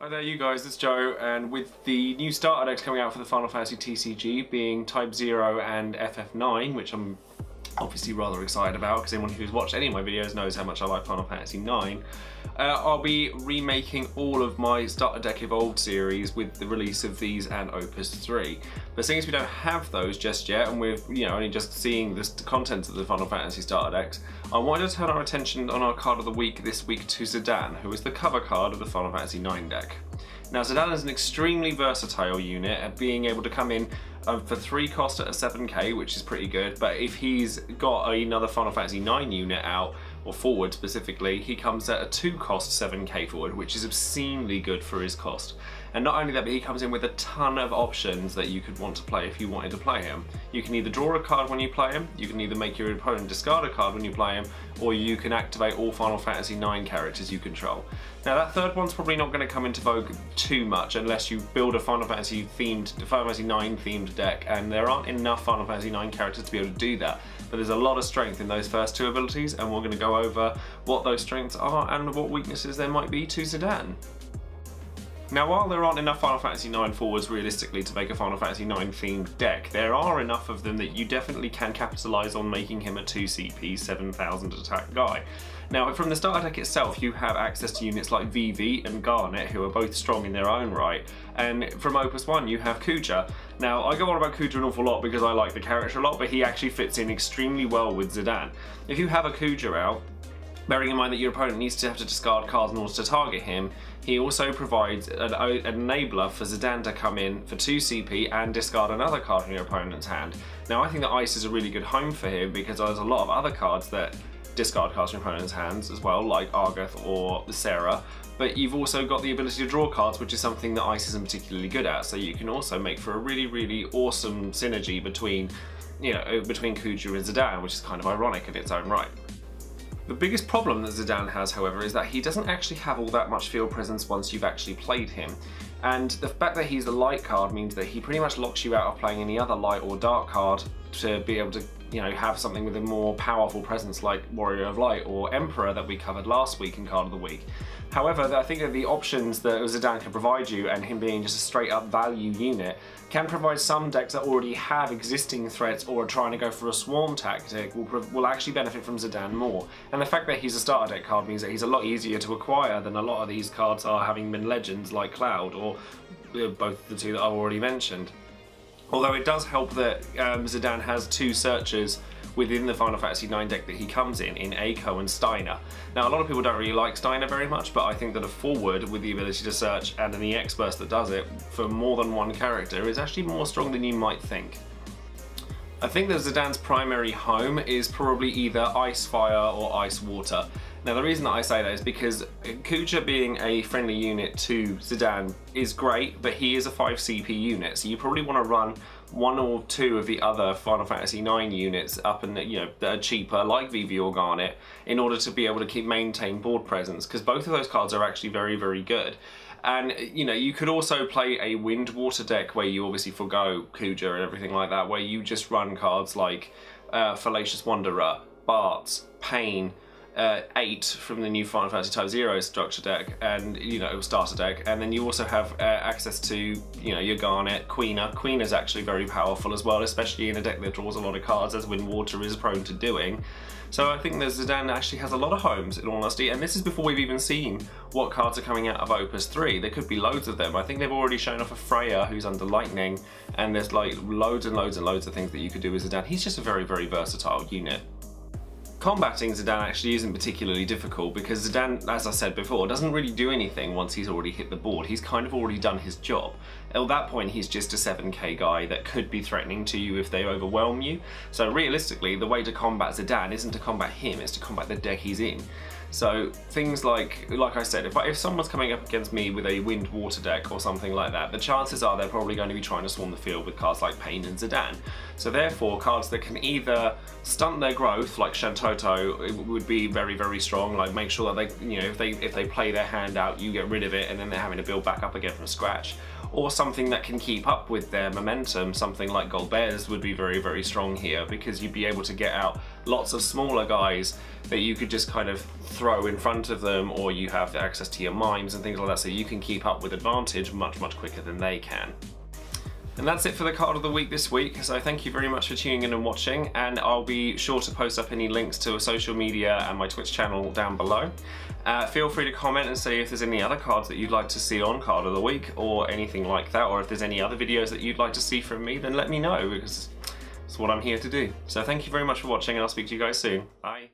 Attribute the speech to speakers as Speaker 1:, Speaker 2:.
Speaker 1: Hi there you guys, it's Joe, and with the new starter decks coming out for the Final Fantasy TCG being Type 0 and FF9, which I'm obviously rather excited about because anyone who's watched any of my videos knows how much I like Final Fantasy 9. I'll be remaking all of my starter deck evolved series with the release of these and Opus 3. But since we don't have those just yet and we're only just seeing the contents of the Final Fantasy starter decks, I wanted to turn our attention on our card of the week this week to Zidane, who is the cover card of the Final Fantasy 9 deck. Now Zidane is an extremely versatile unit at being able to come in for 3 cost at a 7k, which is pretty good, but if he's got another Final Fantasy 9 unit out, or forward specifically, he comes at a 2 cost 7k forward, which is obscenely good for his cost. And not only that, but he comes in with a ton of options that you could want to play if you wanted to play him. You can either draw a card when you play him, you can either make your opponent discard a card when you play him, or you can activate all Final Fantasy 9 characters you control. Now that third one's probably not going to come into vogue too much unless you build a Final Fantasy 9 themed deck, and there aren't enough Final Fantasy 9 characters to be able to do that. But there's a lot of strength in those first 2 abilities, and we're going to go over what those strengths are and what weaknesses there might be to Zidane. Now, while there aren't enough Final Fantasy 9 forwards realistically to make a Final Fantasy 9 themed deck, there are enough of them that you definitely can capitalise on making him a 2 CP 7000 attack guy. Now, from the starter deck itself, you have access to units like Vivi and Garnet, who are both strong in their own right, and from Opus 1 you have Kuja. Now, I go on about Kuja an awful lot because I like the character a lot, but he actually fits in extremely well with Zidane. If you have a Kuja out, bearing in mind that your opponent needs to have to discard cards in order to target him, he also provides an enabler for Zidane to come in for 2 CP and discard another card from your opponent's hand. Now I think that Ice is a really good home for him because there's a lot of other cards that discard cards from your opponent's hands as well, like Argoth or Sarah, but you've also got the ability to draw cards, which is something that Ice isn't particularly good at, so you can also make for a really awesome synergy between Kuja and Zidane, which is kind of ironic in its own right. The biggest problem that Zidane has, however, is that he doesn't actually have all that much field presence once you've actually played him. And the fact that he's a light card means that he pretty much locks you out of playing any other light or dark card to be able to have something with a more powerful presence like Warrior of Light or Emperor that we covered last week in Card of the Week. However, I think that the options that Zidane can provide you, and him being just a straight up value unit, can provide some decks that already have existing threats or are trying to go for a swarm tactic will actually benefit from Zidane more. And the fact that he's a starter deck card means that he's a lot easier to acquire than a lot of these cards are, having been legends like Cloud or both the 2 that I've already mentioned. Although it does help that Zidane has 2 searchers within the Final Fantasy 9 deck that he comes in Eiko and Steiner. Now a lot of people don't really like Steiner very much, but I think that a forward with the ability to search and an EX burst that does it for more than one character is actually more strong than you might think. I think that Zidane's primary home is probably either Ice Fire or Ice Water. Now the reason that I say that is because Kuja being a friendly unit to Zidane is great, but he is a 5 CP unit, so you probably want to run 1 or 2 of the other Final Fantasy 9 units up and that are cheaper, like Vivi or Garnet, in order to be able to maintain board presence, because both of those cards are actually very good. And you could also play a wind water deck where you obviously forgo Kuja and everything like that, where you just run cards like Fallacious Wanderer, Bart's, Pain, 8 from the new Final Fantasy Type 0 structure deck, and starter deck, and then you also have access to your Garnet, Queener. Queener's actually very powerful as well, especially in a deck that draws a lot of cards, as Wind Water is prone to doing. So I think that Zidane actually has a lot of homes, in all honesty, and this is before we've even seen what cards are coming out of Opus 3. There could be loads of them. I think they've already shown off a Freya who's under Lightning, and there's like loads and loads of things that you could do with Zidane. He's just a very versatile unit. Combating Zidane actually isn't particularly difficult because Zidane, as I said before, doesn't really do anything once he's already hit the board. He's kind of already done his job. At that point, he's just a 7k guy that could be threatening to you if they overwhelm you. So realistically, the way to combat Zidane isn't to combat him, it's to combat the deck he's in. So things like I said, if someone's coming up against me with a wind water deck or something like that, the chances are they're probably going to be trying to swarm the field with cards like Pain and Zidane. So therefore, cards that can either stunt their growth, like Shantoto, it would be very, very strong. Like make sure that they, you know, if they play their hand out, you get rid of it, and then they're having to build back up again from scratch. Or something that can keep up with their momentum, something like Golbez would be very, very strong here, because you'd be able to get out lots of smaller guys that you could just kind of throw in front of them, or you have access to your mimes and things like that, so you can keep up with advantage much, much quicker than they can. And that's it for the card of the week this week, so thank you very much for tuning in and watching, and I'll be sure to post up any links to a social media and my Twitch channel down below. Feel free to comment and say if there's any other cards that you'd like to see on Card of the Week or anything like that, or if there's any other videos that you'd like to see from me, then let me know, because it's what I'm here to do. So thank you very much for watching, and I'll speak to you guys soon. Bye.